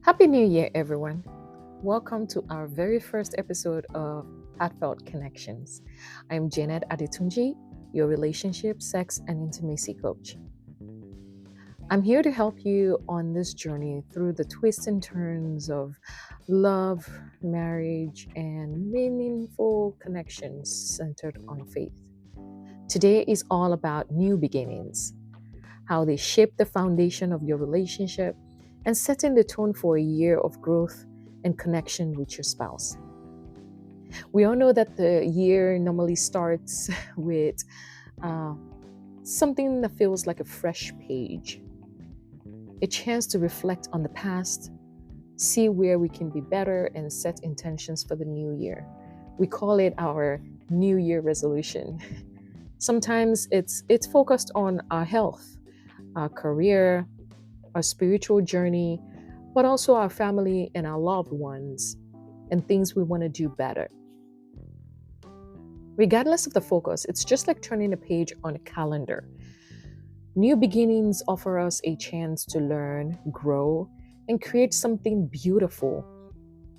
Happy New Year, everyone. Welcome to our very first episode of Heartfelt Connections. I'm Janet Adetunji, your relationship, sex, and intimacy coach. I'm here to help you on this journey through the twists and turns of love, marriage, and meaningful connections centered on faith. Today is all about new beginnings, how they shape the foundation of your relationship, and setting the tone for a year of growth and connection with your spouse. We all know that the year normally starts with something that feels like a fresh page, a chance to reflect on the past, see where we can be better, and set intentions for the new year. We call it our New Year resolution. Sometimes it's focused on our health, our career, our spiritual journey, but also our family and our loved ones and things we want to do better. Regardless of the focus, it's just like turning a page on a calendar. New beginnings offer us a chance to learn, grow, and create something beautiful.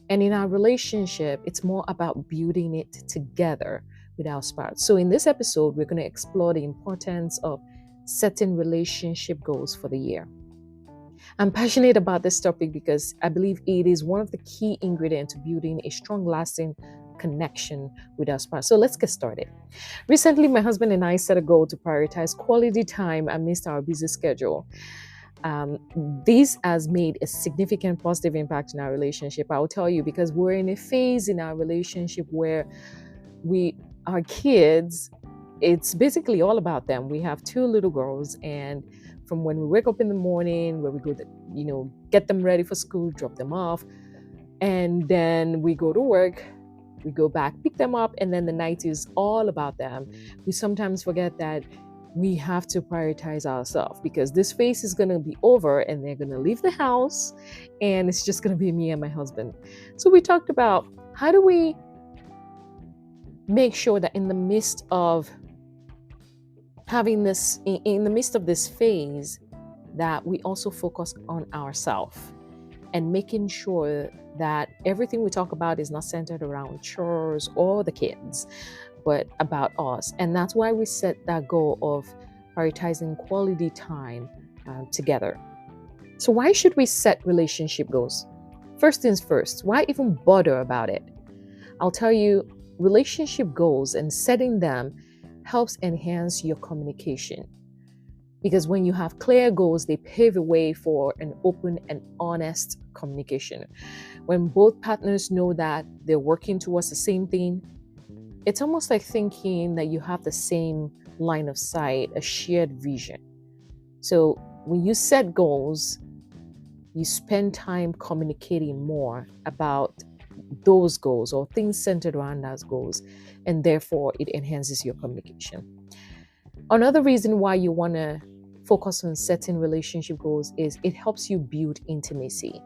And in our relationship, it's more about building it together with our spouse. So in this episode, we're going to explore the importance of setting relationship goals for the year. I'm passionate about this topic because I believe it is one of the key ingredients to building a strong, lasting connection with our spouse. So let's get started. Recently, my husband and I set a goal to prioritize quality time amidst our busy schedule. This has made a significant positive impact in our relationship. I will tell you, because we're in a phase in our relationship where our kids, it's basically all about them. We have two little girls, and from when we wake up in the morning, where we go to, get them ready for school, drop them off, and then we go to work, we go back, pick them up, and then the night is all about them. We sometimes forget that we have to prioritize ourselves, because this phase is going to be over and they're going to leave the house and it's just going to be me and my husband. So we talked about how do we make sure that in the midst of having this, in the midst of this phase, that we also focus on ourselves and making sure that everything we talk about is not centered around chores or the kids, but about us. And that's why we set that goal of prioritizing quality time together. So why should we set relationship goals? First things first, why even bother about it? I'll tell you, relationship goals and setting them helps enhance your communication. Because when you have clear goals, they pave a way for an open and honest communication. When both partners know that they're working towards the same thing, it's almost like thinking that you have the same line of sight, a shared vision. So when you set goals, you spend time communicating more about those goals or things centered around those goals, and therefore it enhances your communication. Another reason why you want to focus on setting relationship goals is it helps you build intimacy.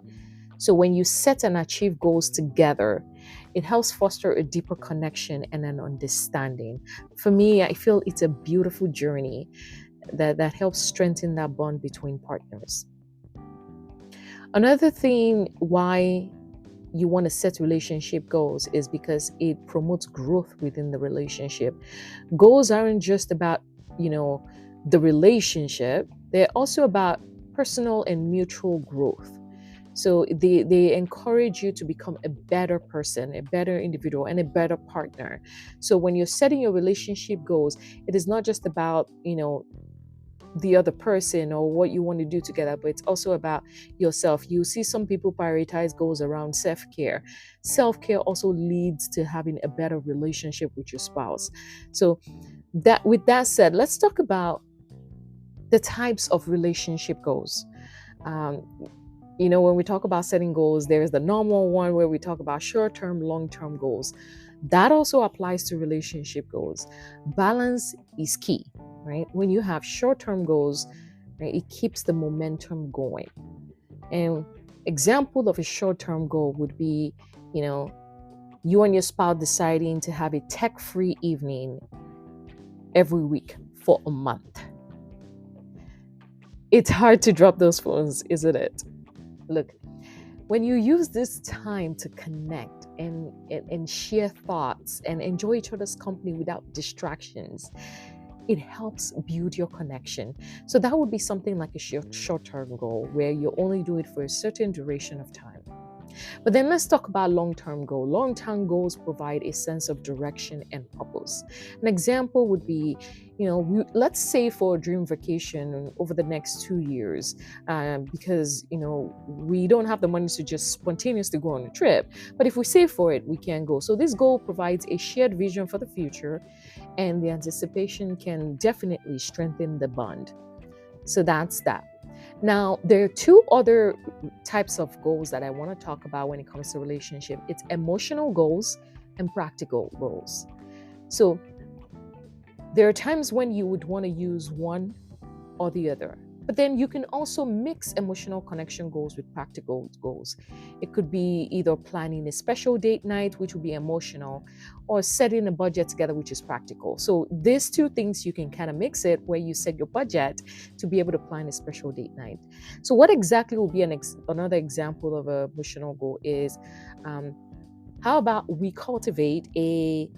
So when you set and achieve goals together, it helps foster a deeper connection and an understanding. For me, I feel it's a beautiful journey that helps strengthen that bond between partners. Another thing why you want to set relationship goals is because it promotes growth within the relationship. Goals aren't just about, the relationship. They're also about personal and mutual growth. So they encourage you to become a better person, a better individual, and a better partner. So when you're setting your relationship goals, it is not just about, the other person or what you want to do together, but it's also about yourself. You see some people prioritize goals around self-care. Self-care also leads to having a better relationship with your spouse. So with that said, let's talk about the types of relationship goals. When we talk about setting goals, there's the normal one where we talk about short-term, long-term goals. That also applies to relationship goals. Balance is key, right? When you have short-term goals, right, it keeps the momentum going. And example of a short-term goal would be, you and your spouse deciding to have a tech-free evening every week for a month. It's hard to drop those phones, isn't it? Look, When you use this time to connect and share thoughts and enjoy each other's company without distractions, it helps build your connection. So that would be something like a short-term goal where you only do it for a certain duration of time. But then let's talk about long-term goal. Long-term goals provide a sense of direction and purpose. An example would be, let's say for a dream vacation over the next 2 years, because we don't have the money to just spontaneously go on a trip. But if we save for it, we can go. So this goal provides a shared vision for the future, and the anticipation can definitely strengthen the bond. So that's that. Now, there are two other types of goals that I want to talk about when it comes to relationship. It's emotional goals and practical goals. So there are times when you would want to use one or the other. But then you can also mix emotional connection goals with practical goals. It could be either planning a special date night, which would be emotional, or setting a budget together, which is practical. So these two things, you can kind of mix it where you set your budget to be able to plan a special date night. So what exactly will be another example of an emotional goal is, how about we cultivate a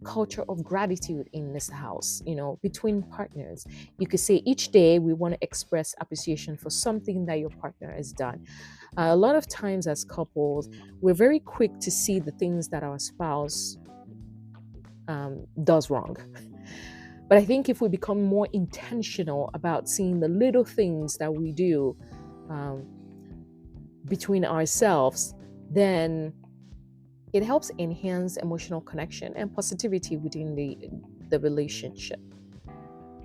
culture of gratitude in this house, between partners. You could say each day we want to express appreciation for something that your partner has done. A lot of times as couples, we're very quick to see the things that our spouse does wrong. But I think if we become more intentional about seeing the little things that we do between ourselves, then it helps enhance emotional connection and positivity within the relationship.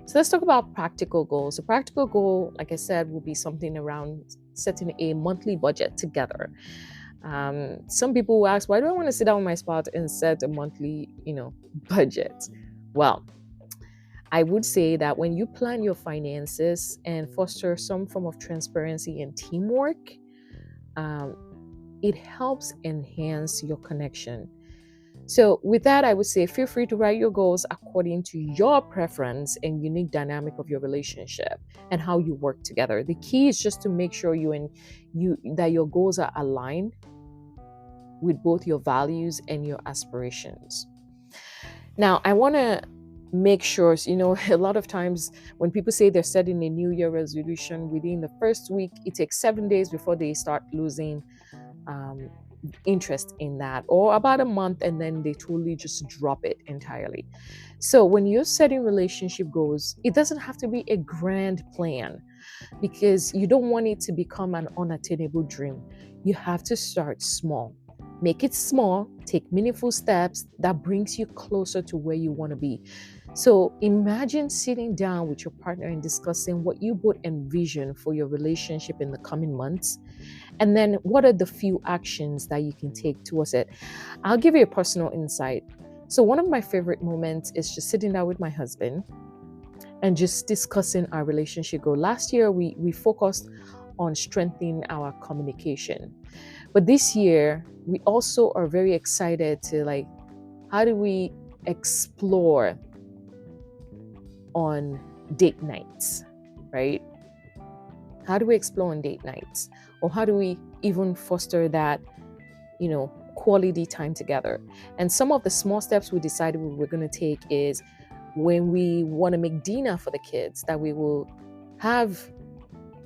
So let's talk about practical goals. A practical goal, like I said, will be something around setting a monthly budget together. Some people will ask, why do I want to sit down with my spouse and set a monthly, budget? Well, I would say that when you plan your finances and foster some form of transparency and teamwork, it helps enhance your connection. So with that, I would say feel free to write your goals according to your preference and unique dynamic of your relationship and how you work together. The key is just to make sure that your goals are aligned with both your values and your aspirations. Now, I want to make sure, a lot of times when people say they're setting a New Year resolution, within the first week, it takes 7 days before they start losing interest in that, or about a month, and then they totally just drop it entirely. So when you're setting relationship goals, it doesn't have to be a grand plan, because you don't want it to become an unattainable dream. You have to start small. Make it small, take meaningful steps that brings you closer to where you want to be. So imagine sitting down with your partner and discussing what you both envision for your relationship in the coming months. And then what are the few actions that you can take towards it? I'll give you a personal insight. So one of my favorite moments is just sitting down with my husband and just discussing our relationship goal. Last year, we focused on strengthening our communication. But this year, we also are very excited to how do we explore on date nights, right? How do we explore on date nights? Or how do we even foster that, quality time together? And some of the small steps we decided we're going to take is when we want to make dinner for the kids, that we will have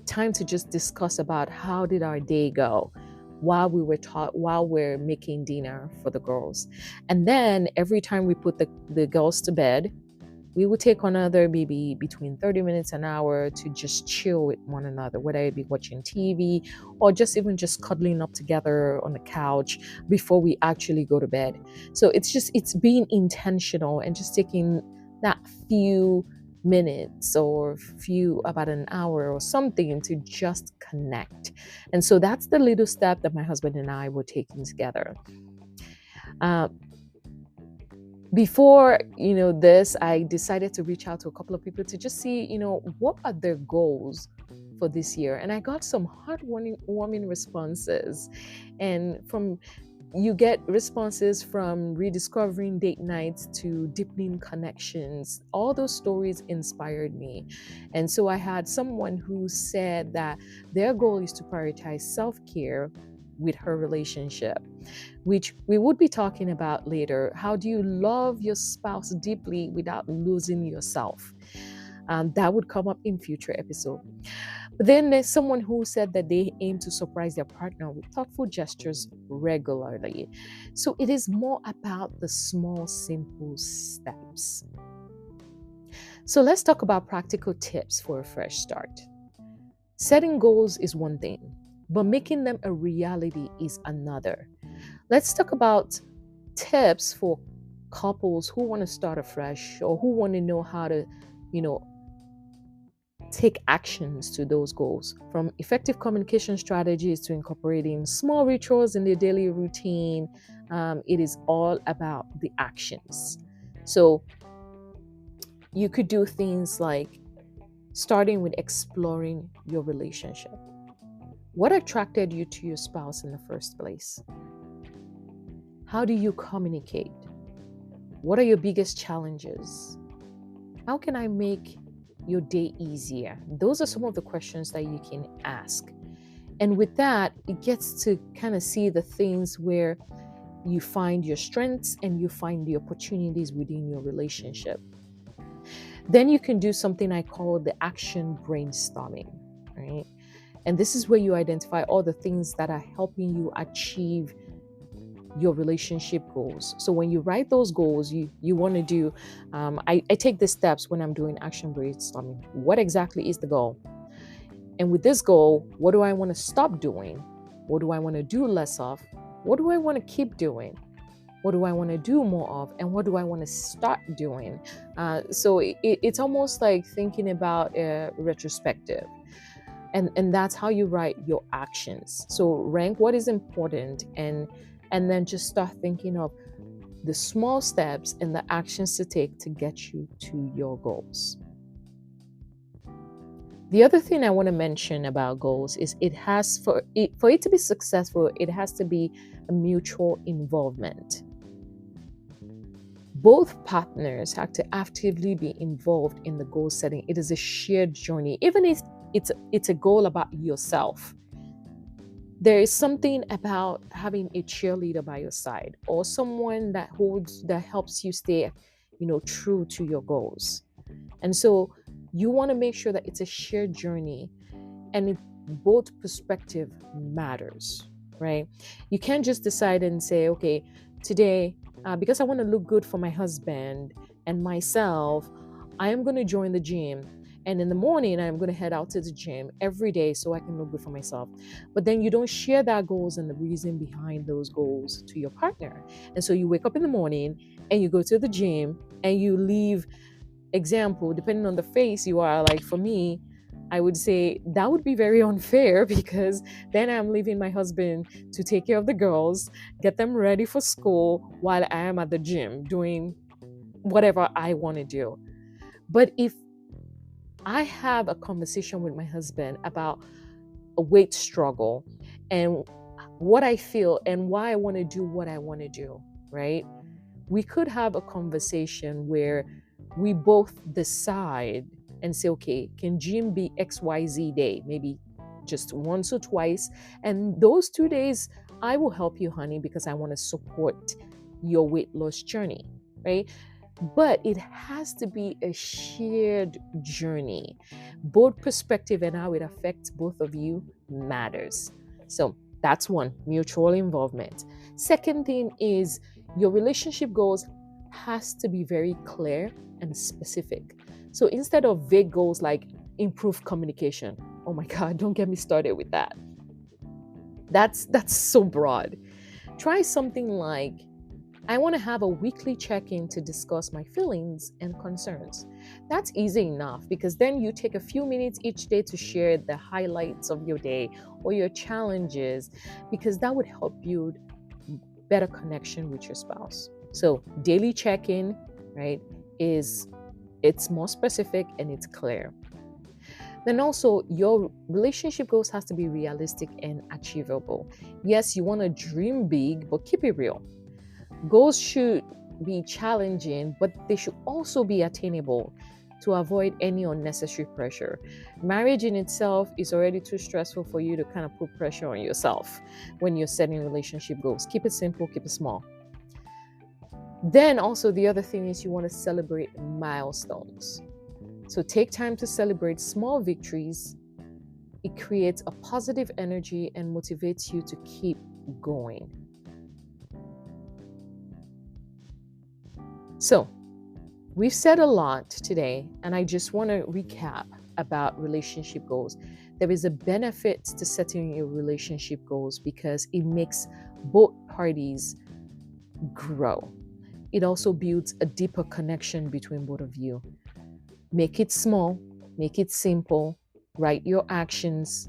time to just discuss about how did our day go while we're making dinner for the girls. And then every time we put the girls to bed, we would take another maybe between 30 minutes an hour to just chill with one another, whether it be watching TV or just even just cuddling up together on the couch before we actually go to bed. So it's being intentional and just taking that few minutes or about an hour or something to just connect. And so that's the little step that my husband and I were taking together. Before, this, I decided to reach out to a couple of people to just see, what are their goals for this year. And I got some heartwarming responses. And you get responses from rediscovering date nights to deepening connections. All those stories inspired me. And so I had someone who said that their goal is to prioritize self-care with her relationship, which we would be talking about later. How do you love your spouse deeply without losing yourself? That would come up in future episode. But then there's someone who said that they aim to surprise their partner with thoughtful gestures regularly. So it is more about the small, simple steps. So let's talk about practical tips for a fresh start. Setting goals is one thing, but making them a reality is another. Let's talk about tips for couples who want to start afresh or who want to know how to, take actions to those goals. From effective communication strategies to incorporating small rituals in their daily routine, it is all about the actions. So you could do things like starting with exploring your relationship. What attracted you to your spouse in the first place? How do you communicate? What are your biggest challenges? How can I make your day easier? Those are some of the questions that you can ask. And with that, it gets to kind of see the things where you find your strengths and you find the opportunities within your relationship. Then you can do something I call the action brainstorming, right? And this is where you identify all the things that are helping you achieve your relationship goals. So when you write those goals, you want to do, I take the steps when I'm doing action brainstorming. What exactly is the goal? And with this goal, what do I want to stop doing? What do I want to do less of? What do I want to keep doing? What do I want to do more of? And what do I want to start doing? So it's almost like thinking about a retrospective. And that's how you write your actions. So rank what is important and then just start thinking of the small steps and the actions to take to get you to your goals. The other thing I want to mention about goals is for it to be successful, it has to be a mutual involvement. Both partners have to actively be involved in the goal setting. It is a shared journey, even if it's a goal about yourself. There is something about having a cheerleader by your side or someone that helps you stay, true to your goals. And so you want to make sure that it's a shared journey and both perspective matters, right? You can't just decide and say, okay, today, because I want to look good for my husband and myself, I am going to join the gym. And in the morning, I'm going to head out to the gym every day so I can look good for myself. But then you don't share that goals and the reason behind those goals to your partner. And so you wake up in the morning and you go to the gym and you leave, example, depending on the phase you are, like for me, I would say that would be very unfair because then I'm leaving my husband to take care of the girls, get them ready for school while I am at the gym doing whatever I want to do. But if I have a conversation with my husband about a weight struggle and what I feel and why I want to do what I want to do, right? We could have a conversation where we both decide and say, okay, can gym be XYZ day? Maybe just once or twice. And those 2 days, I will help you, honey, because I want to support your weight loss journey, right? But it has to be a shared journey. Both perspective and how it affects both of you matters. So that's one, mutual involvement. Second thing is your relationship goals has to be very clear and specific. So instead of vague goals like improve communication, oh my God, don't get me started with that. That's so broad. Try something like, I want to have a weekly check-in to discuss my feelings and concerns. That's easy enough because then you take a few minutes each day to share the highlights of your day or your challenges, because that would help build better connection with your spouse. So daily check-in, right, it's more specific and it's clear. Then also your relationship goals has to be realistic and achievable. Yes, you want to dream big, but keep it real. Goals should be challenging, but they should also be attainable. to avoid any unnecessary pressure. Marriage in itself is already too stressful for you to kind of put pressure on yourself when you're setting relationship goals. Keep it simple, keep it small. Then also the other thing is you want to celebrate milestones. So take time to celebrate small victories. It creates a positive energy and motivates you to keep going. So, we've said a lot today, and I just want to recap about relationship goals. There is a benefit to setting your relationship goals because it makes both parties grow. It also builds a deeper connection between both of you. Make it small, make it simple, write your actions,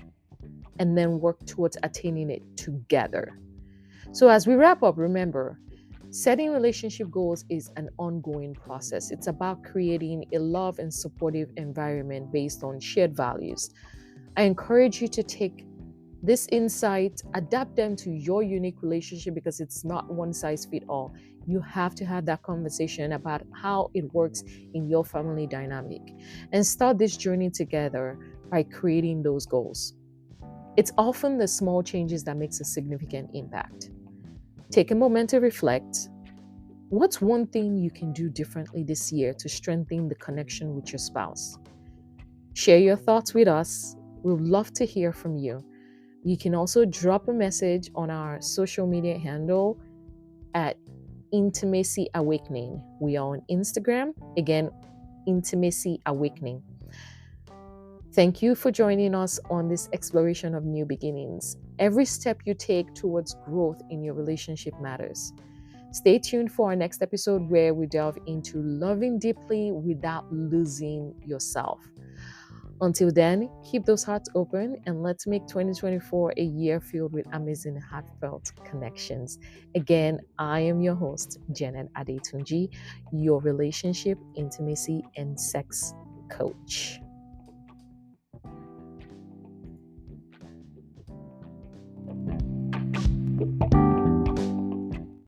and then work towards attaining it together. So, as we wrap up, remember, setting relationship goals is an ongoing process. It's about creating a love and supportive environment based on shared values. I encourage you to take this insight, adapt them to your unique relationship because it's not one size fits all. You have to have that conversation about how it works in your family dynamic and start this journey together by creating those goals. It's often the small changes that makes a significant impact. Take a moment to reflect. What's one thing you can do differently this year to strengthen the connection with your spouse? Share your thoughts with us. We'd love to hear from you. You can also drop a message on our social media handle at Intimacy Awakening. We are on Instagram, again, Intimacy Awakening. Thank you for joining us on this exploration of new beginnings. Every step you take towards growth in your relationship matters. Stay tuned for our next episode where we delve into loving deeply without losing yourself. Until then, keep those hearts open and let's make 2024 a year filled with amazing heartfelt connections. Again, I am your host, Janet Adetunji, your relationship, intimacy, and sex coach.